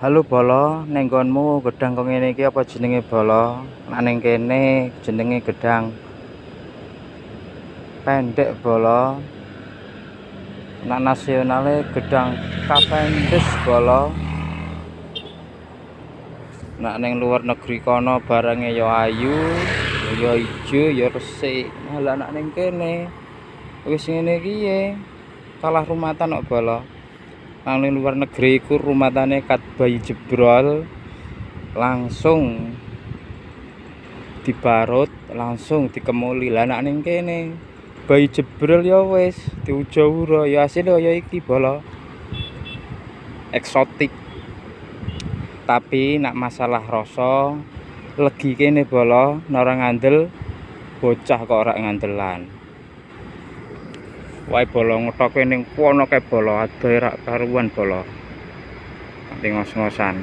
Halo Bolo, ning nggonmu gedang kok ngene iki apa jenenge Bolo? Nek ning kene jenenge gedang pendek Bolo. Nek nasionale gedang Cavendish Bolo. Nek ning luar negeri kono barangnya ya ayu, ya ijo, ya resik. Lah nek ning kene wis ngene iki ye kalah rumatan kok Bolo. Nang ning luar negeri iku rumatane kat bayi jebrol langsung dibarut, langsung dikemuli. Lah nek ning kene bayi jebrol ya wis diuja-ura ya asile kaya iki Bolo. Eksotik. Tapi nak masalah rasa legi kene Bolo, nek ora ngandel bocah kok ora ngandelan. Wae Bolo ngetoke ning kono kae Bolo, adoh ora karuan Bolo. Nanti ngos-ngosan.